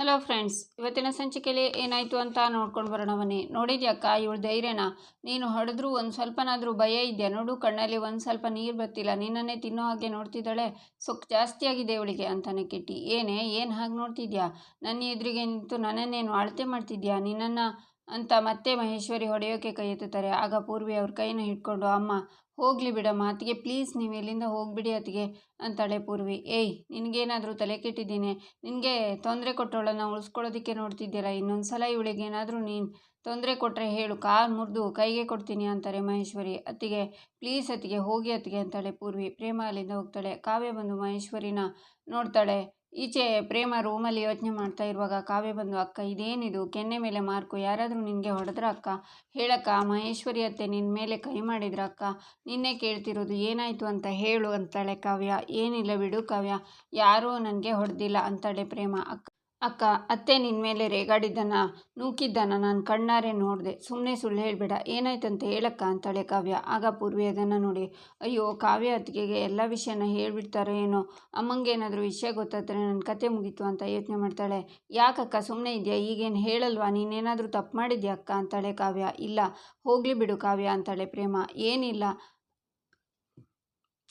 Hello friends, ಇವತ್ತಿನ ಸಂಚಿಕೆಯಲ್ಲಿ ಏನಾಯಿತು ಅಂತ ನೋಡ್ಕೊಂಡು ಬರೋಣ ಬನ್ನಿ. ನೋಡಿದ್ಯಾಕ್ಕ ಇವಳು ಧೈರ್ಯನ? ನೀನು ಹೊಡೆದ್ರೂ ಒಂದು ಸ್ವಲ್ಪನಾದರೂ ಭಯ ಇದೆಯಾ ನೋಡು, ಕಣ್ಣಲ್ಲಿ ಒಂದು ಸ್ವಲ್ಪ ನೀರು ಬರ್ತಿಲ್ಲ, ನಿನ್ನನ್ನೇ ತಿನ್ನೋ ಹಾಗೆ ನೋಡ್ತಿದ್ದಾಳೆ. ಸೊಕ್ಕು ಜಾಸ್ತಿ ಆಗಿದೆ ಇವಳಿಗೆ ಅಂತಾನೆ ಕಿಟ್ಟಿ. ಏನು ಹಾಗೆ ನೋಡ್ತಿದ್ಯಾ? ನನ್ನ ಎದುರಿಗೆ ನಿಂತು ನನ್ನನ್ನೇನು ಅಳತೆ ಮಾಡ್ತಿದ್ಯಾ ನಿನ್ನನ್ನು ಅಂತ ಮತ್ತೆ ಮಹೇಶ್ವರಿ ಹೊಡೆಯೋಕ್ಕೆ ಕೈ ಎತ್ತುತ್ತಾರೆ. ಆಗ ಪೂರ್ವಿ ಅವ್ರ ಕೈನ ಹಿಡ್ಕೊಂಡು, ಅಮ್ಮ ಹೋಗಲಿ ಬಿಡಮ್ಮ ಅತ್ತಿಗೆ, ಪ್ಲೀಸ್ ನೀವು ಎಲ್ಲಿಂದ ಹೋಗ್ಬಿಡಿ ಅತ್ತಿಗೆ ಅಂತಾಳೆ ಪೂರ್ವಿ. ಏಯ್, ನಿನಗೇನಾದರೂ ತಲೆ ಕೆಟ್ಟಿದ್ದೀನಿ? ನಿನಗೆ ತೊಂದರೆ ಕೊಟ್ಟವಳನ್ನು ಉಳಿಸ್ಕೊಳ್ಳೋದಕ್ಕೆ ನೋಡ್ತಿದ್ಯಲ್ಲ, ಇನ್ನೊಂದು ಸಲ ಇವಳಿಗೇನಾದರೂ ನೀನು ತೊಂದರೆ ಕೊಟ್ಟರೆ ಹೇಳು, ಕಾಲು ಮುರಿದು ಕೈಗೆ ಕೊಡ್ತೀನಿ ಅಂತಾರೆ ಮಹೇಶ್ವರಿ. ಅತ್ತಿಗೆ ಪ್ಲೀಸ್ ಅತ್ತಿಗೆ ಹೋಗಿ ಅತ್ತಿಗೆ ಅಂತಾಳೆ ಪೂರ್ವಿ. ಪ್ರೇಮ ಅಲ್ಲಿಂದ ಹೋಗ್ತಾಳೆ. ಕಾವ್ಯ ಬಂದು ಮಹೇಶ್ವರಿನ ನೋಡ್ತಾಳೆ. ಈಚೆ ಪ್ರೇಮ ರೂಮಲ್ಲಿ ಯೋಚನೆ ಮಾಡ್ತಾ ಇರುವಾಗ ಕಾವ್ಯ ಬಂದು, ಅಕ್ಕ ಇದೇನಿದು ಕೆನ್ನೆ ಮೇಲೆ ಮಾರ್ಕು, ಯಾರಾದರೂ ನಿನಗೆ ಹೊಡೆದ್ರ ಅಕ್ಕ? ಹೇಳಕ್ಕ, ಮಹೇಶ್ವರಿ ಅತ್ತೆ ನಿನ್ನ ಮೇಲೆ ಕೈ ಮಾಡಿದ್ರ ಅಕ್ಕ? ನಿನ್ನೆ ಕೇಳ್ತಿರೋದು ಏನಾಯಿತು ಅಂತ ಹೇಳು ಅಂತಾಳೆ ಕಾವ್ಯ. ಏನಿಲ್ಲ ಬಿಡು ಕಾವ್ಯ, ಯಾರೂ ನನಗೆ ಹೊಡೆದಿಲ್ಲ ಅಂತಾಳೆ ಪ್ರೇಮ. ಅಕ್ಕ ಅತ್ತೆ ನಿನ್ನ ಮೇಲೆ ರೇಗಾಡಿದ್ದನ್ನು ನೂಕಿದ್ದನ್ನು ನಾನು ಕಣ್ಣಾರೆ ನೋಡಿದೆ, ಸುಮ್ಮನೆ ಸುಳ್ಳು ಹೇಳಬೇಡ, ಏನಾಯ್ತಂತ ಹೇಳಕ್ಕ ಅಂತಾಳೆ ಕಾವ್ಯ. ಆಗ ಪೂರ್ವಿ ಅದನ್ನು ನೋಡಿ, ಅಯ್ಯೋ ಕಾವ್ಯ ಅತ್ತಿಗೆಗೆ ಎಲ್ಲ ವಿಷಯನ ಹೇಳ್ಬಿಡ್ತಾರೋ ಏನೋ, ಅಮ್ಮಂಗೇನಾದರೂ ವಿಷಯ ಗೊತ್ತಾದರೆ ನನ್ನ ಕತೆ ಮುಗೀತು ಅಂತ ಯೋಚನೆ ಮಾಡ್ತಾಳೆ. ಯಾಕಕ್ಕ ಸುಮ್ಮನೆ ಇದೆಯಾ, ಈಗೇನು ಹೇಳಲ್ವಾ, ನೀನೇನಾದರೂ ತಪ್ಪು ಮಾಡಿದ್ಯಾ ಅಕ್ಕ ಅಂತಾಳೆ ಕಾವ್ಯ. ಇಲ್ಲ ಹೋಗಲಿ ಬಿಡು ಕಾವ್ಯ ಅಂತಾಳೆ ಪ್ರೇಮ. ಏನಿಲ್ಲ,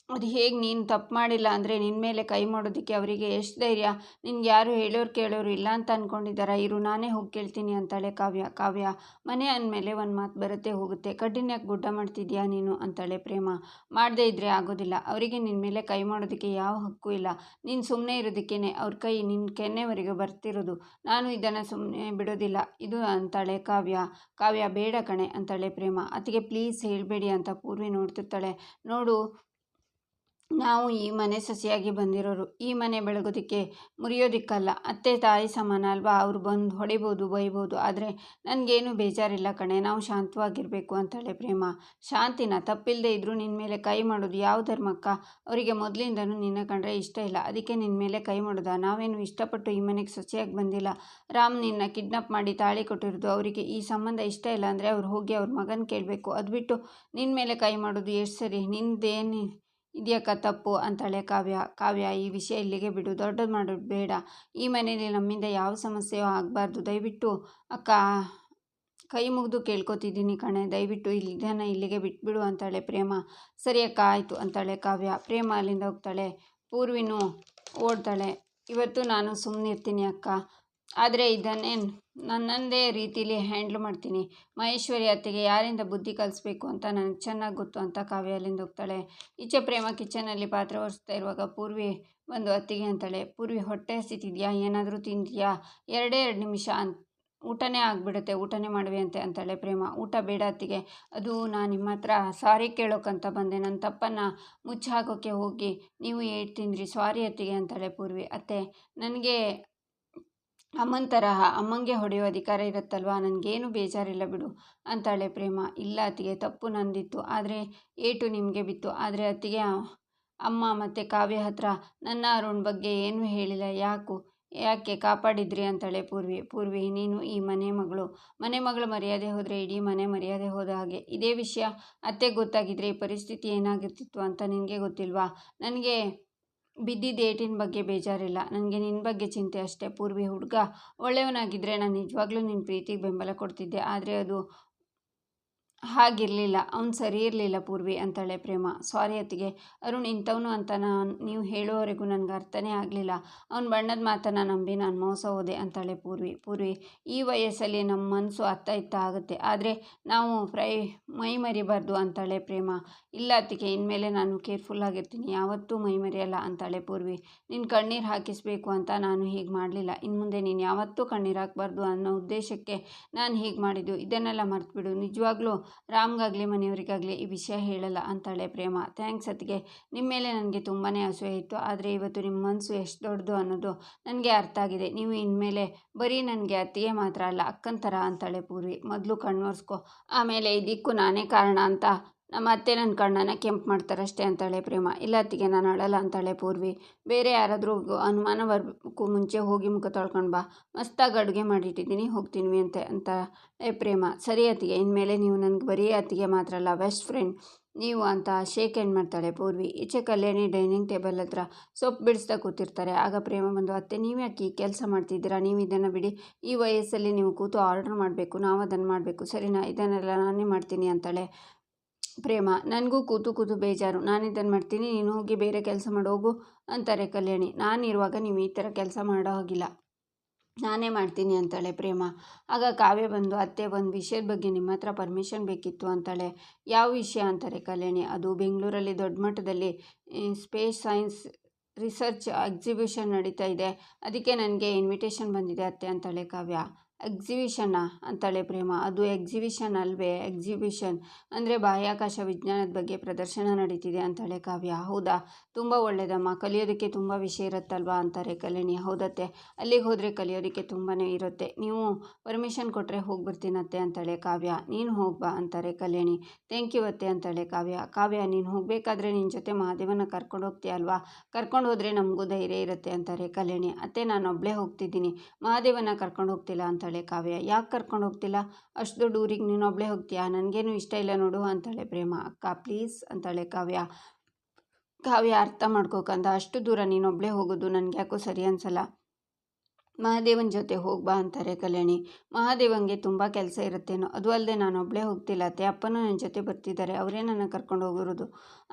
ಅದು ಹೇಗೆ ನೀನು ತಪ್ಪು ಮಾಡಿಲ್ಲ ಅಂದರೆ ನಿನ್ನ ಮೇಲೆ ಕೈ ಮಾಡೋದಕ್ಕೆ ಅವರಿಗೆ ಎಷ್ಟು ಧೈರ್ಯ? ನಿನ್ಗೆ ಯಾರು ಹೇಳೋರು ಕೇಳೋರು ಇಲ್ಲ ಅಂತ ಅಂದ್ಕೊಂಡಿದ್ದಾರಾ? ಇರು ನಾನೇ ಹೋಗಿ ಕೇಳ್ತೀನಿ ಅಂತಾಳೆ ಕಾವ್ಯ. ಕಾವ್ಯ ಮನೆ ಅಂದಮೇಲೆ ಒಂದು ಮಾತು ಬರುತ್ತೆ ಹೋಗುತ್ತೆ, ಕಡ್ಡಿನ್ಯಾಕೆ ಗುಡ್ಡ ಮಾಡ್ತಿದ್ಯಾ ನೀನು ಅಂತಾಳೆ ಪ್ರೇಮ. ಮಾಡದೇ ಇದ್ದರೆ ಆಗೋದಿಲ್ಲ, ಅವರಿಗೆ ನಿನ್ನ ಮೇಲೆ ಕೈ ಮಾಡೋದಕ್ಕೆ ಯಾವ ಹಕ್ಕು ಇಲ್ಲ, ನೀನು ಸುಮ್ಮನೆ ಇರೋದಕ್ಕೇ ಅವ್ರ ಕೈ ನಿನ್ನ ಕೆನ್ನೆವರೆಗೆ ಬರ್ತಿರೋದು, ನಾನು ಇದನ್ನು ಸುಮ್ಮನೆ ಬಿಡೋದಿಲ್ಲ ಇದು ಅಂತಾಳೆ ಕಾವ್ಯ. ಕಾವ್ಯ ಬೇಡ ಕಣೆ ಅಂತಾಳೆ ಪ್ರೇಮ. ಅತ್ತಿಗೆ ಪ್ಲೀಸ್ ಹೇಳಬೇಡಿ ಅಂತ ಪೂರ್ವಿ ನೋಡ್ತಿರ್ತಾಳೆ. ನೋಡು, ನಾವು ಈ ಮನೆ ಸೊಸೆಯಾಗಿ ಬಂದಿರೋರು, ಈ ಮನೆ ಬೆಳಗೋದಕ್ಕೆ ಮುರಿಯೋದಕ್ಕಲ್ಲ, ಅತ್ತೆ ತಾಯಿ ಸಮಾನ ಅಲ್ವಾ, ಅವರು ಬಂದು ಹೊಡಿಬೋದು ಬೈಬೋದು, ಆದರೆ ನನಗೇನು ಬೇಜಾರಿಲ್ಲ ಕಣೆ, ನಾವು ಶಾಂತವಾಗಿರಬೇಕು ಅಂತಾಳೆ ಪ್ರೇಮ. ಶಾಂತಿನ? ತಪ್ಪಿಲ್ಲದೆ ಇದ್ದರೂ ನಿನ್ನ ಮೇಲೆ ಕೈ ಮಾಡೋದು ಯಾವ ಧರ್ಮಕ್ಕ? ಅವರಿಗೆ ಮೊದಲಿಂದನೂ ನಿನ್ನ ಕಂಡ್ರೆ ಇಷ್ಟ ಇಲ್ಲ, ಅದಕ್ಕೆ ನಿನ್ನ ಮೇಲೆ ಕೈ ಮಾಡೋದಾ? ನಾವೇನು ಇಷ್ಟಪಟ್ಟು ಈ ಮನೆಗೆ ಸೊಸೆಯಾಗಿ ಬಂದಿಲ್ಲ. ರಾಮ್ ನಿನ್ನ ಕಿಡ್ನಾಪ್ ಮಾಡಿ ತಾಳಿ ಕೊಟ್ಟಿರೋದು, ಅವರಿಗೆ ಈ ಸಂಬಂಧ ಇಷ್ಟ ಇಲ್ಲ ಅಂದರೆ ಅವ್ರು ಹೋಗಿ ಅವ್ರ ಮಗನ ಕೇಳಬೇಕು, ಅದು ಬಿಟ್ಟು ನಿನ್ನ ಮೇಲೆ ಕೈ ಮಾಡೋದು ಎಷ್ಟು ಸರಿ? ನಿಂದೇನು ಇದೆಯಕ್ಕ ತಪ್ಪು ಅಂತಾಳೆ ಕಾವ್ಯ. ಕಾವ್ಯ ಈ ವಿಷಯ ಇಲ್ಲಿಗೆ ಬಿಡು, ದೊಡ್ಡದು ಮಾಡೋದು ಬೇಡ, ಈ ಮನೆಯಲ್ಲಿ ನಮ್ಮಿಂದ ಯಾವ ಸಮಸ್ಯೆಯೂ ಆಗಬಾರ್ದು, ದಯವಿಟ್ಟು ಅಕ್ಕ ಕೈ ಮುಗಿದು ಕೇಳ್ಕೊತಿದ್ದೀನಿ ಕಣೆ, ದಯವಿಟ್ಟು ಇದನ್ನು ಇಲ್ಲಿಗೆ ಬಿಟ್ಬಿಡು ಅಂತಾಳೆ ಪ್ರೇಮ. ಸರಿ ಅಕ್ಕ ಆಯಿತು ಅಂತಾಳೆ ಕಾವ್ಯ. ಪ್ರೇಮ ಅಲ್ಲಿಂದ ಹೋಗ್ತಾಳೆ. ಪೂರ್ವಿನೂ ಓಡ್ತಾಳೆ. ಇವತ್ತು ನಾನು ಸುಮ್ಮನಿರ್ತೀನಿ ಅಕ್ಕ, ಆದರೆ ಇದನ್ನೇ ನನ್ನದೇ ರೀತಿಲಿ ಹ್ಯಾಂಡ್ಲ್ ಮಾಡ್ತೀನಿ, ಮಹೇಶ್ವರಿ ಅತ್ತೆಗೆ ಯಾರಿಂದ ಬುದ್ಧಿ ಕಲಿಸ್ಬೇಕು ಅಂತ ನನಗೆ ಚೆನ್ನಾಗಿ ಗೊತ್ತು ಅಂತ ಕಾವ್ಯ ಅಲ್ಲಿಂದ ಹೋಗ್ತಾಳೆ. ಈಚೆ ಪ್ರೇಮ ಕಿಚನಲ್ಲಿ ಪಾತ್ರೆ ಒರೆಸ್ತಾ ಇರುವಾಗ ಪೂರ್ವಿ ಬಂದು ಅತ್ತಿಗೆ ಅಂತಾಳೆ. ಪೂರ್ವಿ ಹೊಟ್ಟೆ ಹಸಿತಿದ್ಯಾ, ಏನಾದರೂ ತಿಂತೀಯಾ? 2 ನಿಮಿಷ ಊಟನೇ ಆಗಿಬಿಡುತ್ತೆ, ಊಟನೇ ಮಾಡುವೆ ಅಂತಾಳೆ ಪ್ರೇಮ. ಊಟ ಬೇಡ ಅತ್ತಿಗೆ, ಅದು ನಾನು ನಿಮ್ಮ ಹತ್ರ ಸಾರಿ ಕೇಳೋಕ್ಕಂತ ಬಂದೆ, ನನ್ನ ತಪ್ಪನ್ನು ಮುಚ್ಚಿ ಹಾಕೋಕ್ಕೆ ಹೋಗಿ ನೀವು ಏಟ್ ತಿಂದ್ರಿ, ಸಾರಿ ಅತ್ತಿಗೆ ಅಂತಾಳೆ ಪೂರ್ವಿ. ಅತ್ತೆ ನನಗೆ ಅಮ್ಮನ ತರಹ ಅಮ್ಮಂಗೆ ಹೊಡೆಯೋ ಅಧಿಕಾರ ಇರುತ್ತಲ್ವ, ನನಗೇನು ಬೇಜಾರಿಲ್ಲ ಬಿಡು ಅಂತಾಳೆ ಪ್ರೇಮ. ಇಲ್ಲ ಅತ್ತಿಗೆ, ತಪ್ಪು ನಂದಿತ್ತು, ಆದರೆ ಏಟು ನಿಮಗೆ ಬಿತ್ತು, ಆದರೆ ಅತ್ತಿಗೆ ಅಮ್ಮ ಮತ್ತು ಕಾವ್ಯ ಹತ್ರ ನನ್ನ ಅರುಣ್ ಬಗ್ಗೆ ಏನೂ ಹೇಳಿಲ್ಲ, ಯಾಕೆ ಕಾಪಾಡಿದ್ರಿ ಅಂತಾಳೆ ಪೂರ್ವಿ. ಪೂರ್ವಿ ನೀನು ಈ ಮನೆ ಮಗಳು ಮರ್ಯಾದೆ ಹೋದರೆ ಇಡೀ ಮನೆ ಮರ್ಯಾದೆ ಹೋದ ಹಾಗೆ, ಇದೇ ವಿಷಯ ಅತ್ತೆಗೆ ಗೊತ್ತಾಗಿದ್ರೆ ಈ ಪರಿಸ್ಥಿತಿ ಏನಾಗಿರ್ತಿತ್ತು ಅಂತ ನಿನಗೆ ಗೊತ್ತಿಲ್ವಾ? ನನಗೆ ಬಿದ್ದಿದ್ದ ಏಟಿನ ಬಗ್ಗೆ ಬೇಜಾರಿಲ್ಲ, ನನಗೆ ನಿನ್ನ ಬಗ್ಗೆ ಚಿಂತೆ ಅಷ್ಟೇ. ಪೂರ್ವಿ ಹುಡುಗ ಒಳ್ಳೆಯವನಾಗಿದ್ದರೆ ನಾನು ನಿಜವಾಗ್ಲೂ ನಿನ್ನ ಪ್ರೀತಿಗೆ ಬೆಂಬಲ ಕೊಡ್ತಿದ್ದೆ, ಆದರೆ ಅದು ಹಾಗಿರಲಿಲ್ಲ, ಅವ್ನು ಸರಿ ಇರಲಿಲ್ಲ ಪೂರ್ವಿ ಅಂತಾಳೆ ಪ್ರೇಮ. ಸಾರಿ ಅತ್ತಿಗೆ, ಅರುಣ್ ಇಂಥವನು ಅಂತ ನೀವು ಹೇಳೋವರೆಗೂ ನನಗೆ ಅರ್ಥನೇ ಆಗಲಿಲ್ಲ, ಅವ್ನ ಬಣ್ಣದ ಮಾತನ್ನು ನಂಬಿ ನಾನು ಮೋಸ ಹೋದೆ ಅಂತಾಳೆ ಪೂರ್ವಿ. ಪೂರ್ವಿ ಈ ವಯಸ್ಸಲ್ಲಿ ನಮ್ಮ ಮನಸ್ಸು ಅತ್ತ ಇತ್ತ ಆಗುತ್ತೆ, ಆದರೆ ನಾವು ಮೈ ಮರಿಬಾರ್ದು ಅಂತಾಳೆ ಪ್ರೇಮ. ಇಲ್ಲ ಅತ್ತಿಗೆ, ಇನ್ಮೇಲೆ ನಾನು ಕೇರ್ಫುಲ್ ಆಗಿರ್ತೀನಿ, ಯಾವತ್ತೂ ಮೈ ಮರೆಯಲ್ಲ ಅಂತಾಳೆ ಪೂರ್ವಿ. ನಿನ್ನ ಕಣ್ಣೀರು ಹಾಕಿಸಬೇಕು ಅಂತ ನಾನು ಹೀಗೆ ಮಾಡಲಿಲ್ಲ, ಇನ್ಮುಂದೆ ನೀನು ಯಾವತ್ತೂ ಕಣ್ಣೀರು ಹಾಕಬಾರ್ದು ಅನ್ನೋ ಉದ್ದೇಶಕ್ಕೆ ನಾನು ಹೀಗೆ ಮಾಡಿದ್ದು, ಇದನ್ನೆಲ್ಲ ಮರ್ತ್ಬಿಡು, ನಿಜವಾಗ್ಲೂ ರಾಮ್ಗಾಗಲಿ ಮನೆಯವರಿಗಾಗಲಿ ಈ ವಿಷಯ ಹೇಳಲ್ಲ ಅಂತಾಳೆ ಪ್ರೇಮ. ಥ್ಯಾಂಕ್ಸ್ ಅತ್ತಿಗೆ, ನಿಮ್ಮ ಮೇಲೆ ನನಗೆ ತುಂಬಾ ಅಸೂಯೆ ಇತ್ತು, ಆದರೆ ಇವತ್ತು ನಿಮ್ಮ ಮನಸ್ಸು ಎಷ್ಟು ದೊಡ್ಡದು ಅನ್ನೋದು ನನಗೆ ಅರ್ಥ ಆಗಿದೆ, ನೀವು ಇನ್ಮೇಲೆ ಬರೀ ನನಗೆ ಅತ್ತಿಗೆ ಮಾತ್ರ ಅಲ್ಲ ಅಕ್ಕನ ಥರ ಅಂತಾಳೆ ಪೂರ್ವಿ. ಮೊದಲು ಕಣ್ಣೊರೆಸ್ಕೊ, ಆಮೇಲೆ ಇದಕ್ಕೂ ನಾನೇ ಕಾರಣ ಅಂತ ನಮ್ಮ ಅತ್ತೆ ನನ್ನ ಕಣ್ಣನ್ನು ಕೆಂಪು ಮಾಡ್ತಾರಷ್ಟೇ ಅಂತಾಳೆ ಪ್ರೇಮ. ಇಲ್ಲ ಅತ್ತಿಗೆ, ನಾನು ಅಳಲ್ಲ ಅಂತಾಳೆ ಪೂರ್ವಿ. ಬೇರೆ ಯಾರಾದರೂ ಅನುಮಾನ ಬರಬೇಕು ಮುಂಚೆ ಹೋಗಿ ಮುಖ ತೊಳ್ಕೊಂಡು ಬಾ, ಮಸ್ತಾಗಿ ಅಡುಗೆ ಮಾಡಿಟ್ಟಿದ್ದೀನಿ ಹೋಗ್ತೀನಿ ಅಂತಾಳೆ ಪ್ರೇಮ. ಸರಿ ಅತ್ತಿಗೆ, ಇನ್ಮೇಲೆ ನೀವು ನನಗೆ ಬರೀ ಅತ್ತಿಗೆ ಮಾತ್ರ ಅಲ್ಲ, ಬೆಸ್ಟ್ ಫ್ರೆಂಡ್, ನೀವು ಅಂತ ಶೇಕ್ ಹ್ಯಾಂಡ್ ಮಾಡ್ತಾಳೆ ಪೂರ್ವಿ. ಈಚೆ ಕಲ್ಯಾಣಿ ಡೈನಿಂಗ್ ಟೇಬಲ್ ಹತ್ರ ಸೊಪ್ಪು ಬಿಡಿಸ್ತಾ ಕೂತಿರ್ತಾರೆ. ಆಗ ಪ್ರೇಮ ಬಂದು, ಅತ್ತೆ ನೀವು ಯಾಕೆ ಈ ಕೆಲಸ ಮಾಡ್ತಿದ್ದೀರಾ, ನೀವು ಇದನ್ನು ಬಿಡಿ, ಈ ವಯಸ್ಸಲ್ಲಿ ನೀವು ಕೂತು ಆರ್ಡರ್ ಮಾಡಬೇಕು, ನಾವು ಅದನ್ನು ಮಾಡಬೇಕು ಸರಿನಾ, ಇದನ್ನೆಲ್ಲ ನಾನೇ ಮಾಡ್ತೀನಿ ಅಂತಾಳೆ ಪ್ರೇಮ. ನನಗೂ ಕೂತು ಕೂತು ಬೇಜಾರು, ನಾನು ಇದನ್ನು ಮಾಡ್ತೀನಿ, ನೀನು ಹೋಗಿ ಬೇರೆ ಕೆಲಸ ಮಾಡೋಗು ಅಂತಾರೆ ಕಲ್ಯಾಣಿ. ನಾನಿರುವಾಗ ನೀವು ಈ ಥರ ಕೆಲಸ ಮಾಡೋ ಹಾಗಿಲ್ಲ, ನಾನೇ ಮಾಡ್ತೀನಿ ಅಂತಾಳೆ ಪ್ರೇಮ. ಆಗ ಕಾವ್ಯ ಬಂದು, ಅತ್ತೆ ಒಂದು ವಿಷಯದ ಬಗ್ಗೆ ನಿಮ್ಮ ಹತ್ರ ಪರ್ಮಿಷನ್ ಬೇಕಿತ್ತು ಅಂತಾಳೆ. ಯಾವ ವಿಷಯ ಅಂತಾರೆ ಕಲ್ಯಾಣಿ. ಅದು ಬೆಂಗಳೂರಲ್ಲಿ ದೊಡ್ಡ ಮಟ್ಟದಲ್ಲಿ ಸ್ಪೇಸ್ ಸೈನ್ಸ್ ರಿಸರ್ಚ್ ಎಕ್ಸಿಬಿಷನ್ ನಡೀತಾ ಇದೆ, ಅದಕ್ಕೆ ನನಗೆ ಇನ್ವಿಟೇಷನ್ ಬಂದಿದೆ ಅತ್ತೆ ಅಂತಾಳೆ ಕಾವ್ಯ. ಎಕ್ಸಿಬಿಷನ್ನಾ ಅಂತಾಳೆ ಪ್ರೇಮ. ಅದು ಎಕ್ಸಿಬಿಷನ್ ಅಲ್ವೇ, ಎಕ್ಸಿಬಿಷನ್ ಅಂದರೆ ಬಾಹ್ಯಾಕಾಶ ವಿಜ್ಞಾನದ ಬಗ್ಗೆ ಪ್ರದರ್ಶನ ನಡೀತಿದೆ ಅಂತಾಳೆ ಕಾವ್ಯ. ಹೌದಾ, ತುಂಬ ಒಳ್ಳೆಯದಮ್ಮ, ಕಲಿಯೋದಕ್ಕೆ ತುಂಬ ವಿಷಯ ಇರುತ್ತಲ್ವಾ ಅಂತಾರೆ ಕಲ್ಯಾಣಿ. ಹೌದತ್ತೆ, ಅಲ್ಲಿಗೆ ಹೋದರೆ ಕಲಿಯೋದಕ್ಕೆ ತುಂಬಾ ಇರುತ್ತೆ, ನೀವು ಪರ್ಮಿಷನ್ ಕೊಟ್ಟರೆ ಹೋಗಿ ಬರ್ತೀನತ್ತೆ ಅಂತಾಳೆ ಕಾವ್ಯ. ನೀನು ಹೋಗ್ಬಾ ಅಂತಾರೆ ಕಲ್ಯಾಣಿ. ಥ್ಯಾಂಕ್ ಯು ಅತ್ತೆ ಅಂತಾಳೆ ಕಾವ್ಯ. ಕಾವ್ಯ, ನೀನು ಹೋಗಬೇಕಾದ್ರೆ ನಿನ್ನ ಜೊತೆ ಮಹಾದೇವನ ಕರ್ಕೊಂಡು ಹೋಗ್ತೀಯ ಅಲ್ವಾ, ಕರ್ಕೊಂಡು ಹೋದರೆ ನಮಗೂ ಧೈರ್ಯ ಇರುತ್ತೆ ಅಂತಾರೆ ಕಲ್ಯಾಣಿ. ಅತ್ತೆ ನಾನು ಒಬ್ಬಳೇ ಹೋಗ್ತಿದ್ದೀನಿ, ಮಹಾದೇವನ ಕರ್ಕೊಂಡು ಹೋಗ್ತಿಲ್ಲ ಅಂತಾಳೆ ಕಾವ್ಯ. ಯಾಕೆ ಕರ್ಕೊಂಡು ಹೋಗ್ತಿಲ್ಲ, ಅಷ್ಟು ದೊಡ್ಡ ಊರಿಗೆ ನೀನು ಒಬ್ಬಳೇ ಹೋಗ್ತೀಯಾ, ನನಗೇನು ಇಷ್ಟ ಇಲ್ಲ ನೋಡು ಅಂತಾಳೆ ಪ್ರೇಮ. ಅಕ್ಕ ಪ್ಲೀಸ್ ಅಂತಾಳೆ ಕಾವ್ಯ. ಕಾವ್ಯ ಅರ್ಥ ಮಾಡ್ಕೋಕಂದ, ಅಷ್ಟು ದೂರ ನೀನೊಬ್ಬಳೇ ಹೋಗೋದು ನನಗೆ ಯಾಕೋ ಸರಿ ಅನ್ಸಲ್ಲ, ಮಹಾದೇವನ ಜೊತೆ ಹೋಗ್ಬಾ ಅಂತಾರೆ ಕಲ್ಯಾಣಿ. ಮಹಾದೇವಂಗೆ ತುಂಬ ಕೆಲಸ ಇರುತ್ತೇನೋ, ಅದು ಅಲ್ಲದೆ ನಾನು ಒಬ್ಬಳೇ ಹೋಗ್ತಿಲ್ಲ ಅತ್ತೆ, ಅಪ್ಪನೂ ನನ್ನ ಜೊತೆ ಬರ್ತಿದ್ದಾರೆ, ಅವರೇ ನನ್ನ ಕರ್ಕೊಂಡು ಹೋಗಿರೋದು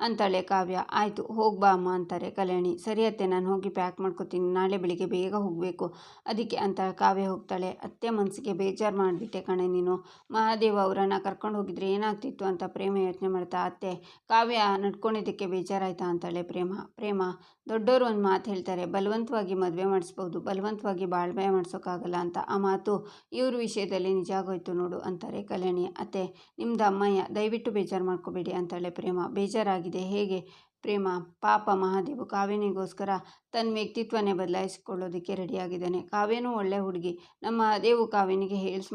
ಅಂತಾಳೆ ಕಾವ್ಯ. ಆಯಿತು ಹೋಗ್ಬಾ ಅಮ್ಮ ಅಂತಾರೆ ಕಲ್ಯಾಣಿ. ಸರಿ ಅತ್ತೆ, ನಾನು ಹೋಗಿ ಪ್ಯಾಕ್ ಮಾಡ್ಕೊತೀನಿ, ನಾಳೆ ಬೆಳಿಗ್ಗೆ ಬೇಗ ಹೋಗಬೇಕು ಅದಕ್ಕೆ ಅಂತ ಕಾವ್ಯ ಹೋಗ್ತಾಳೆ. ಅತ್ತೆ ಮನಸ್ಸಿಗೆ ಬೇಜಾರು ಮಾಡಿಬಿಟ್ಟೆ ಕಣೆ ನೀನು, ಮಹಾದೇವ ಅವರನ್ನು ಕರ್ಕೊಂಡು ಹೋಗಿದ್ರೆ ಏನಾಗ್ತಿತ್ತು ಅಂತ ಪ್ರೇಮ ಯೋಚನೆ ಮಾಡ್ತಾ, ಅತ್ತೆ ಕಾವ್ಯ ನಡ್ಕೊಂಡಿದ್ದಕ್ಕೆ ಬೇಜಾರಾಯ್ತಾ ಅಂತಾಳೆ ಪ್ರೇಮ. ಪ್ರೇಮ, ದೊಡ್ಡವರು ಒಂದು ಮಾತು ಹೇಳ್ತಾರೆ, ಬಲವಂತವಾಗಿ ಮದುವೆ ಮಾಡಿಸ್ಬೋದು, ಬಲವಂತವಾಗಿ ಬಾಳ್ವೆ ಮಾಡಿಸೋಕ್ಕಾಗಲ್ಲ ಅಂತ. ಆ ಮಾತು ಇವ್ರ ವಿಷಯದಲ್ಲಿ ನಿಜ ಆಗೋಯ್ತು ನೋಡು ಅಂತಾರೆ ಕಲ್ಯಾಣಿ. ಅತ್ತೆ ನಿಮ್ದು ಅಮ್ಮಯ್ಯ, ದಯವಿಟ್ಟು ಬೇಜಾರು ಮಾಡ್ಕೋಬೇಡಿ ಅಂತಾಳೆ ಪ್ರೇಮ. ಬೇಜಾರಾಗಿದೆ ಹೇಗೆ ಪ್ರೇಮ, ಪಾಪ ಮಹಾದೇವು ಕಾವ್ಯನಿಗೋಸ್ಕರ ತನ್ನ ವ್ಯಕ್ತಿತ್ವನೇ ಬದಲಾಯಿಸಿಕೊಳ್ಳೋದಕ್ಕೆ ರೆಡಿಯಾಗಿದ್ದಾನೆ. ಕಾವ್ಯನೂ ಒಳ್ಳೆ ಹುಡುಗಿ, ನಮ್ಮ ಮಹಾದೇವು ಕಾವ್ಯನಿಗೆ ಹೇಲ್ಸ್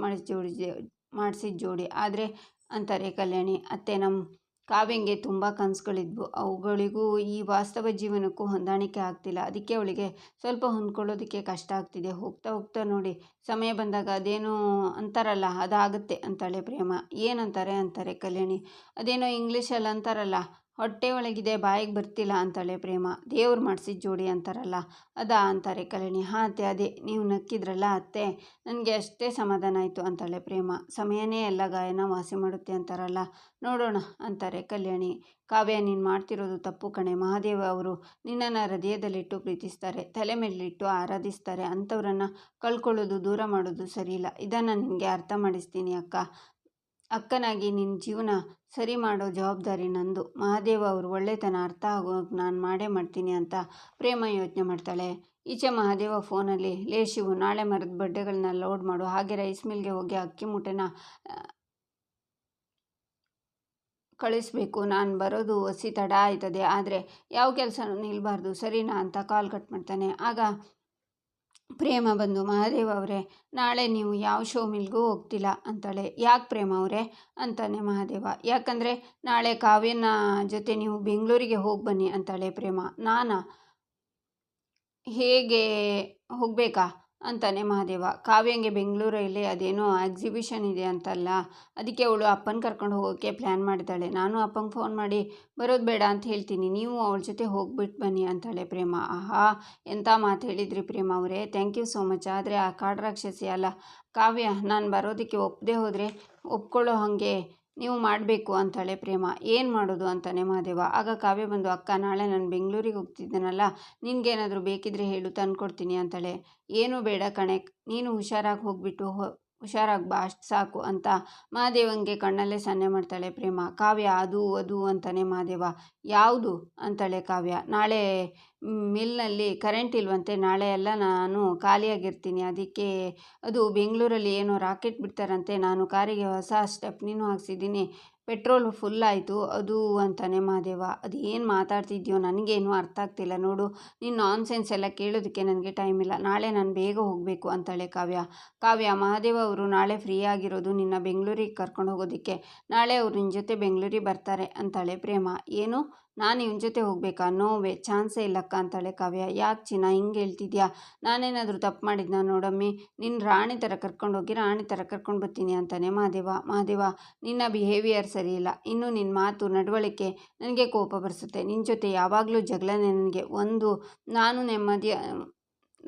ಮಾಡಿಸಿದ ಜೋಡಿ ಆದರೆ ಅಂತಾರೆ ಕಲ್ಯಾಣಿ. ಅತ್ತೆ ನಮ್ಮ ಕಾವ್ಯಂಗೆ ತುಂಬ ಕನಸುಗಳಿದ್ವು, ಅವುಗಳಿಗೂ ಈ ವಾಸ್ತವ ಜೀವನಕ್ಕೂ ಹೊಂದಾಣಿಕೆ ಆಗ್ತಿಲ್ಲ, ಅದಕ್ಕೆ ಅವಳಿಗೆ ಸ್ವಲ್ಪ ಹೊಂದ್ಕೊಳ್ಳೋದಕ್ಕೆ ಕಷ್ಟ ಆಗ್ತಿದೆ. ಹೋಗ್ತಾ ಹೋಗ್ತಾ ನೋಡಿ, ಸಮಯ ಬಂದಾಗ ಅದೇನೋ ಅಂತಾರಲ್ಲ ಅದಾಗುತ್ತೆ ಅಂತಾಳೆ ಪ್ರೇಮ. ಏನಂತಾರೆ ಅಂತಾರೆ ಕಲ್ಯಾಣಿ. ಅದೇನೋ ಇಂಗ್ಲೀಷಲ್ಲಿ ಅಂತಾರಲ್ಲ, ಹೊಟ್ಟೆ ಒಳಗಿದೆ ಬಾಯಿಗೆ ಬರ್ತಿಲ್ಲ ಅಂತಾಳೆ ಪ್ರೇಮ. ದೇವ್ರು ಮಾಡಿಸಿದ ಜೋಡಿ ಅಂತಾರಲ್ಲ ಅದಾ ಅಂತಾರೆ ಕಲ್ಯಾಣಿ. ಹಾಂ ಅತ್ತೆ, ಅದೇ ನೀವು ನಕ್ಕಿದ್ರಲ್ಲ ಅತ್ತೆ, ನನಗೆ ಅಷ್ಟೇ ಸಮಾಧಾನ ಆಯಿತು ಅಂತಾಳೆ ಪ್ರೇಮ. ಸಮಯನೇ ಎಲ್ಲ ಗಾಯನ ವಾಸಿ ಮಾಡುತ್ತೆ ಅಂತಾರಲ್ಲ, ನೋಡೋಣ ಅಂತಾರೆ ಕಲ್ಯಾಣಿ. ಕಾವ್ಯ, ನೀನು ಮಾಡ್ತಿರೋದು ತಪ್ಪು ಕಣೆ, ಮಹಾದೇವ ಅವರು ನಿನ್ನನ್ನು ಹೃದಯದಲ್ಲಿಟ್ಟು ಪ್ರೀತಿಸ್ತಾರೆ, ತಲೆ ಮೇಲಿಟ್ಟು ಆರಾಧಿಸ್ತಾರೆ, ಅಂಥವ್ರನ್ನು ಕಳ್ಕೊಳ್ಳೋದು ದೂರ ಮಾಡೋದು ಸರಿಯಿಲ್ಲ, ಇದನ್ನು ನಿನಗೆ ಅರ್ಥ ಮಾಡಿಸ್ತೀನಿ ಅಕ್ಕ, ಅಕ್ಕನಾಗಿ ನಿನ್ನ ಜೀವನ ಸರಿ ಮಾಡೋ ಜವಾಬ್ದಾರಿ ನಂದು, ಮಹಾದೇವ ಅವರು ಒಳ್ಳೆತನ ಅರ್ಥ ಆಗೋಗಿ ನಾನು ಮಾಡೇ ಮಾಡ್ತೀನಿ ಅಂತ ಪ್ರೇಮ ಯೋಚನೆ ಮಾಡ್ತಾಳೆ. ಈಚೆ ಮಹಾದೇವ ಫೋನಲ್ಲಿ, ಲೇ ಶಿವು, ನಾಳೆ ಮರದ ಬಡ್ಡೆಗಳನ್ನ ಲೋಡ್ ಮಾಡು, ಹಾಗೆ ರೈಸ್ ಮಿಲ್ಗೆ ಹೋಗಿ ಅಕ್ಕಿ ಮೂಟೆನ ಕಳಿಸ್ಬೇಕು, ನಾನು ಬರೋದು ಒಸಿ ತಡ ಆಯ್ತದೆ, ಆದರೆ ಯಾವ ಕೆಲಸನೂ ನಿಲ್ಲಬಾರ್ದು ಸರಿನಾ ಅಂತ ಕಾಲ್ ಕಟ್ ಮಾಡ್ತಾನೆ. ಆಗ ಪ್ರೇಮ ಬಂದು, ಮಹಾದೇವ ಅವರೇ ನಾಳೆ ನೀವು ಯಾವ ಶೋ ಮಿಲ್ಗೂ ಹೋಗ್ತಿಲ್ಲ ಅಂತಾಳೆ. ಯಾಕೆ ಪ್ರೇಮ ಅವರೇ ಅಂತಾನೆ ಮಹಾದೇವ. ಯಾಕಂದರೆ ನಾಳೆ ಕಾವ್ಯನ ಜೊತೆ ನೀವು ಬೆಂಗಳೂರಿಗೆ ಹೋಗಿ ಬನ್ನಿ ಅಂತಾಳೆ ಪ್ರೇಮ. ನಾನಾ, ಹೇಗೆ ಹೋಗಬೇಕಾ ಅಂತಾನೆ ಮಹಾದೇವ. ಕಾವ್ಯಂಗೆ ಬೆಂಗಳೂರಲ್ಲಿ ಅದೇನೋ ಎಕ್ಸಿಬಿಷನ್ ಇದೆ ಅಂತಲ್ಲ, ಅದಕ್ಕೆ ಅವಳು ಅಪ್ಪನ ಕರ್ಕೊಂಡು ಹೋಗೋಕ್ಕೆ ಪ್ಲ್ಯಾನ್ ಮಾಡಿದ್ದಾಳೆ, ನಾನು ಅಪ್ಪಂಗೆ ಫೋನ್ ಮಾಡಿ ಬರೋದು ಬೇಡ ಅಂತ ಹೇಳ್ತೀನಿ, ನೀವು ಅವಳ ಜೊತೆ ಹೋಗ್ಬಿಟ್ಟು ಬನ್ನಿ ಅಂತಾಳೆ ಪ್ರೇಮ. ಆಹಾ, ಎಂಥ ಮಾತು ಹೇಳಿದ್ರಿ ಪ್ರೇಮ ಅವರೇ, ಥ್ಯಾಂಕ್ ಯು ಸೋ ಮಚ್. ಆದರೆ ಆ ಕಾಡು ರಾಕ್ಷಸಿ ಅಲ್ಲ ಕಾವ್ಯ, ನಾನು ಬರೋದಕ್ಕೆ ಒಪ್ಪದೆ ಹೋದರೆ ಒಪ್ಕೊಳ್ಳೋ ಹಾಗೆ ನೀವು ಮಾಡಬೇಕು ಅಂತಾಳೆ ಪ್ರೇಮ. ಏನು ಮಾಡೋದು ಅಂತಾನೆ ಮಹಾದೇವ. ಆಗ ಕಾವ್ಯ ಬಂದು, ಅಕ್ಕ ನಾಳೆ ನಾನು ಬೆಂಗಳೂರಿಗೆ ಹೋಗ್ತಿದ್ದೇನಲ್ಲ, ನಿನಗೇನಾದರೂ ಬೇಕಿದ್ರೆ ಹೇಳು, ತಂದ್ಕೊಡ್ತೀನಿ ಅಂತಾಳೆ. ಏನೂ ಬೇಡ ಕಣೆ, ನೀನು ಹುಷಾರಾಗಿ ಹೋಗ್ಬಿಟ್ಟು ಹುಷಾರಾಗಿ ಬಾ ಅಷ್ಟು ಸಾಕು ಅಂತ ಮಹಾದೇವಂಗೆ ಕಣ್ಣಲ್ಲೇ ಸನ್ನೆ ಮಾಡ್ತಾಳೆ ಪ್ರೇಮ. ಕಾವ್ಯ, ಅದು ಅಂತಾನೆ ಮಹಾದೇವ. ಯಾವುದು ಅಂತಾಳೆ ಕಾವ್ಯ. ನಾಳೆ ಮಿಲ್ನಲ್ಲಿ ಕರೆಂಟ್ ಇಲ್ವಂತೆ, ನಾಳೆ ಎಲ್ಲ ನಾನು ಖಾಲಿಯಾಗಿರ್ತೀನಿ, ಅದಕ್ಕೆ ಅದು ಬೆಂಗಳೂರಲ್ಲಿ ಏನೋ ರಾಕೆಟ್ ಬಿಡ್ತಾರಂತೆ, ನಾನು ಕಾರಿಗೆ ಹೊಸ ಸ್ಟೆಪ್ನಿನೂ ಹಾಕ್ಸಿದ್ದೀನಿ, ಪೆಟ್ರೋಲ್ ಫುಲ್ ಆಯಿತು ಅದು ಅಂತಾನೆ ಮಹಾದೇವ. ಅದು ಏನು ಮಾತಾಡ್ತಿದ್ಯೋ ನನಗೇನು ಅರ್ಥ ಆಗ್ತಿಲ್ಲ ನೋಡು, ನೀನು ನಾನ್ಸೆನ್ಸ್ ಎಲ್ಲ ಕೇಳೋದಕ್ಕೆ ನನಗೆ ಟೈಮ್ ಇಲ್ಲ, ನಾಳೆ ನಾನು ಬೇಗ ಹೋಗಬೇಕು ಅಂತಾಳೆ ಕಾವ್ಯ. ಕಾವ್ಯ, ಮಹಾದೇವ ಅವರು ನಾಳೆ ಫ್ರೀ ಆಗಿರೋದು ನಿನ್ನ ಬೆಂಗಳೂರಿಗೆ ಕರ್ಕೊಂಡು ಹೋಗೋದಕ್ಕೆ, ನಾಳೆ ಅವ್ರು ನಿನ್ನ ಜೊತೆ ಬೆಂಗಳೂರಿಗೆ ಬರ್ತಾರೆ ಅಂತಾಳೆ ಪ್ರೇಮ. ಏನು, ನಾನು ಇವನ ಜೊತೆ ಹೋಗಬೇಕಾ? ನೋವೇ, ಚಾನ್ಸೇ ಇಲ್ಲಕ್ಕ ಅಂತಾಳೆ ಕಾವ್ಯ. ಯಾಕೆ ಚಿನ್ನ ಹಿಂಗೆ ಹೇಳ್ತಿದ್ಯಾ? ನಾನೇನಾದರೂ ತಪ್ಪು ಮಾಡಿದ್ನಾ ನೋಡಮ್ಮಿ? ನಿನ್ನ ರಾಣಿ ಥರ ಕರ್ಕೊಂಡೋಗಿ ರಾಣಿ ಥರ ಕರ್ಕೊಂಡು ಬರ್ತೀನಿ ಅಂತಾನೆ ಮಹಾದೇವ, ನಿನ್ನ ಬಿಹೇವಿಯರ್ ಸರಿಯಿಲ್ಲ. ಇನ್ನು ನಿನ್ನ ಮಾತು ನಡವಳಿಕೆ ನನಗೆ ಕೋಪ ಬರಿಸುತ್ತೆ. ನಿನ್ನ ಜೊತೆ ಯಾವಾಗಲೂ ಜಗಳನೇ ನನಗೆ.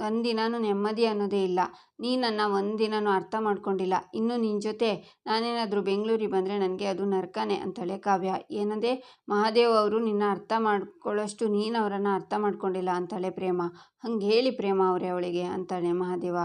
ಒಂದಿನೂ ನೆಮ್ಮದಿ ಅನ್ನೋದೇ ಇಲ್ಲ. ನೀನನ್ನು ಒಂದಿನನೂ ಅರ್ಥ ಮಾಡ್ಕೊಂಡಿಲ್ಲ. ಇನ್ನು ನಿನ್ನ ಜೊತೆ ನಾನೇನಾದರೂ ಬೆಂಗಳೂರಿಗೆ ಬಂದರೆ ನನಗೆ ಅದು ನರಕನೇ ಅಂತಾಳೆ ಕಾವ್ಯ. ಏನಂದೆ? ಮಹಾದೇವ್ ಅವರು ನಿನ್ನ ಅರ್ಥ ಮಾಡ್ಕೊಳ್ಳೋಷ್ಟು ನೀನು ಅವರನ್ನು ಅರ್ಥ ಮಾಡ್ಕೊಂಡಿಲ್ಲ ಅಂತಾಳೆ ಪ್ರೇಮ. ಹಂಗೆ ಹೇಳಿ ಪ್ರೇಮ ಅವರೇ ಅವಳಿಗೆ ಅಂತಾಳೆ ಮಹಾದೇವ.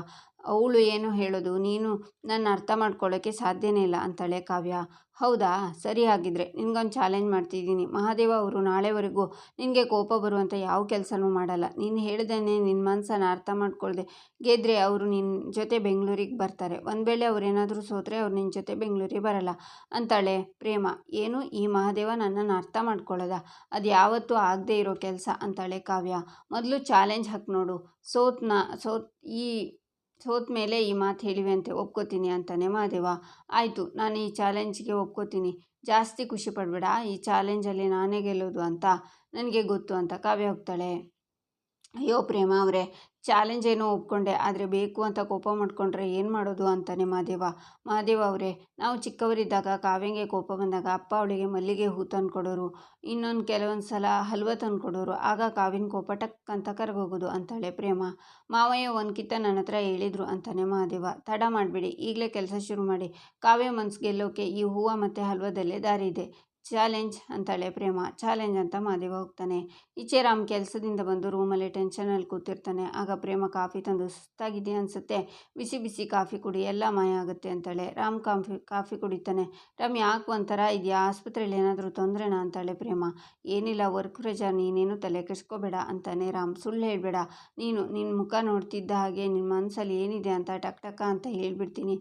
ಅವಳು ಏನು ಹೇಳೋದು? ನೀನು ನನ್ನ ಅರ್ಥ ಮಾಡ್ಕೊಳ್ಳೋಕ್ಕೆ ಸಾಧ್ಯನೇ ಇಲ್ಲ ಅಂತಾಳೆ ಕಾವ್ಯ. ಹೌದಾ, ಸರಿ, ಹಾಗಿದ್ರೆ ನಿನ್ಗೊಂದು ಚಾಲೆಂಜ್ ಮಾಡ್ತಿದ್ದೀನಿ. ಮಹಾದೇವ ಅವರು ನಾಳೆವರೆಗೂ ನಿನಗೆ ಕೋಪ ಬರುವಂಥ ಯಾವ ಕೆಲಸನೂ ಮಾಡಲ್ಲ. ನೀನು ಹೇಳ್ದೇನೆ ನಿನ್ನ ಮನಸ್ಸನ್ನು ಅರ್ಥ ಮಾಡ್ಕೊಳ್ದೆ ಗೆದ್ರೆ ಅವರು ನಿನ್ನ ಜೊತೆ ಬೆಂಗಳೂರಿಗೆ ಬರ್ತಾರೆ. ಒಂದು ವೇಳೆ ಅವರೇನಾದರೂ ಸೋತ್ರೆ ಅವ್ರು ನಿನ್ನ ಜೊತೆ ಬೆಂಗಳೂರಿಗೆ ಬರಲ್ಲ ಅಂತಾಳೆ ಪ್ರೇಮ. ಏನು, ಈ ಮಹಾದೇವ ನನ್ನನ್ನು ಅರ್ಥ ಮಾಡ್ಕೊಳ್ಳೋದ? ಅದು ಯಾವತ್ತೂ ಆಗದೆ ಇರೋ ಕೆಲಸ ಅಂತಾಳೆ ಕಾವ್ಯ. ಮೊದಲು ಚಾಲೆಂಜ್ ಹಾಕಿ ನೋಡು. ಸೋತ ಮೇಲೆ ಈ ಮಾತು ಹೇಳಿವೆ ಅಂತೆ, ಒಪ್ಕೋತೀನಿ ಅಂತಾನೆ ಮಹಾದೇವ. ಆಯಿತು, ನಾನು ಈ ಚಾಲೆಂಜ್ಗೆ ಒಪ್ಕೋತೀನಿ. ಜಾಸ್ತಿ ಖುಷಿ ಪಡಬೇಡ. ಈ ಚಾಲೆಂಜಲ್ಲಿ ನಾನೇ ಗೆಲ್ಲೋದು ಅಂತ ನನಗೆ ಗೊತ್ತು ಅಂತ ಕಾವ್ಯ ಹೋಗ್ತಾಳೆ. ಅಯ್ಯೋ ಪ್ರೇಮ ಅವರೇ, ಚಾಲೆಂಜ್ ಏನೋ ಒಪ್ಕೊಂಡೆ, ಆದರೆ ಬೇಕು ಅಂತ ಕೋಪ ಮಾಡ್ಕೊಂಡ್ರೆ ಏನು ಮಾಡೋದು ಅಂತಾನೆ ಮಹಾದೇವ ಅವರೇ, ನಾವು ಚಿಕ್ಕವರಿದ್ದಾಗ ಕಾವ್ಯಂಗೆ ಕೋಪ ಬಂದಾಗ ಅಪ್ಪ ಅವಳಿಗೆ ಮಲ್ಲಿಗೆ ಹೂ ತಂದುಕೊಡೋರು, ಕೆಲವೊಂದು ಸಲ ಹಲ್ವ ತಂದುಕೊಡೋರು. ಆಗ ಕಾವ್ಯನ ಕೋಪ ಟಕ್ ಅಂತ ಕರಗೋಗೋದು ಅಂತಾಳೆ ಪ್ರೇಮ. ಮಾವಯ್ಯ ಒಂದು ಕಿತ್ತ ನನ್ನ ಹತ್ರ ಹೇಳಿದ್ರು ಅಂತಾನೆ ಮಹಾದೇವ. ತಡ ಮಾಡಬೇಡಿ, ಈಗಲೇ ಕೆಲಸ ಶುರು ಮಾಡಿ. ಕಾವ್ಯ ಮನ್ಸು ಗೆಲ್ಲೋಕೆ ಈ ಹೂವು ಮತ್ತು ಹಲ್ವದಲ್ಲೇ ದಾರಿ ಇದೆ. ಚಾಲೆಂಜ್ ಅಂತಾಳೆ ಪ್ರೇಮ. ಚಾಲೆಂಜ್ ಅಂತ ಮಹಾದೇವ ಹೋಗ್ತಾನೆ. ಈಚೆ ರಾಮ್ ಕೆಲಸದಿಂದ ಬಂದು ರೂಮಲ್ಲಿ ಟೆನ್ಷನಲ್ಲಿ ಕೂತಿರ್ತಾನೆ. ಆಗ ಪ್ರೇಮ ಕಾಫಿ ತಂದು, ಸುಸ್ತಾಗಿದೆ ಅನಿಸುತ್ತೆ, ಬಿಸಿ ಬಿಸಿ ಕಾಫಿ ಕುಡಿ, ಎಲ್ಲ ಮಾಯ ಆಗುತ್ತೆ ಅಂತಾಳೆ. ರಾಮ್ ಕಾಫಿ ಕುಡಿತಾನೆ. ರಾಮ್, ಯಾಕೆ ಒಂಥರ ಇದೆಯಾ? ಆಸ್ಪತ್ರೆಯಲ್ಲಿ ಏನಾದರೂ ತೊಂದರೆನಾ ಅಂತಾಳೆ ಪ್ರೇಮ. ಏನಿಲ್ಲ, ವರ್ಕ್ ಪ್ರೆಷರ್, ನೀನೇನು ತಲೆ ಕೆಡಿಸ್ಕೋಬೇಡ ಅಂತಾನೆ ರಾಮ್. ಸುಳ್ಳು ಹೇಳಬೇಡ, ನಿನ್ನ ಮುಖ ನೋಡ್ತಿದ್ದ ಹಾಗೆ ನಿನ್ನ ಮನಸ್ಸಲ್ಲಿ ಏನಿದೆ ಅಂತ ಟಕ್ ಅಂತ ಹೇಳ್ಬಿಡ್ತೀನಿ.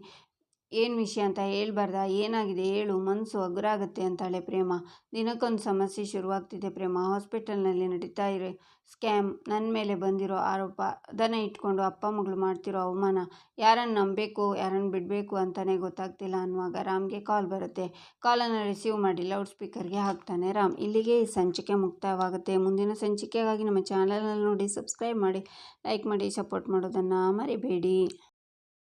ಏನು ವಿಷಯ ಅಂತ ಹೇಳ್ಬಾರ್ದಾ? ಏನಾಗಿದೆ ಹೇಳು, ಮನಸ್ಸು ಹಗುರಾಗುತ್ತೆ ಅಂತಾಳೆ ಪ್ರೇಮ. ದಿನಕ್ಕೊಂದು ಸಮಸ್ಯೆ ಶುರುವಾಗ್ತಿದೆ ಪ್ರೇಮ. ಹಾಸ್ಪಿಟಲ್ನಲ್ಲಿ ನಡೀತಾ ಇರೋ ಸ್ಕ್ಯಾಮ್, ನನ್ನ ಮೇಲೆ ಬಂದಿರೋ ಆರೋಪ, ಅದನ್ನು ಇಟ್ಕೊಂಡು ಅಪ್ಪ ಮಗಳು ಮಾಡ್ತಿರೋ ಅವಮಾನ, ಯಾರನ್ನು ನಂಬಬೇಕು ಯಾರನ್ನು ಬಿಡಬೇಕು ಅಂತಲೇ ಗೊತ್ತಾಗ್ತಿಲ್ಲ ಅನ್ನುವಾಗ ರಾಮ್ಗೆ ಕಾಲ್ ಬರುತ್ತೆ. ಕಾಲನ್ನು ರಿಸೀವ್ ಮಾಡಿ ಲೌಡ್ ಸ್ಪೀಕರ್ಗೆ ಹಾಕ್ತಾನೆ ರಾಮ್. ಇಲ್ಲಿಗೆ ಈ ಸಂಚಿಕೆ ಮುಕ್ತಾಯವಾಗುತ್ತೆ. ಮುಂದಿನ ಸಂಚಿಕೆಗಾಗಿ ನಮ್ಮ ಚಾನಲನ್ನು ನೋಡಿ, ಸಬ್ಸ್ಕ್ರೈಬ್ ಮಾಡಿ, ಲೈಕ್ ಮಾಡಿ, ಸಪೋರ್ಟ್ ಮಾಡೋದನ್ನು ಮರಿಬೇಡಿ.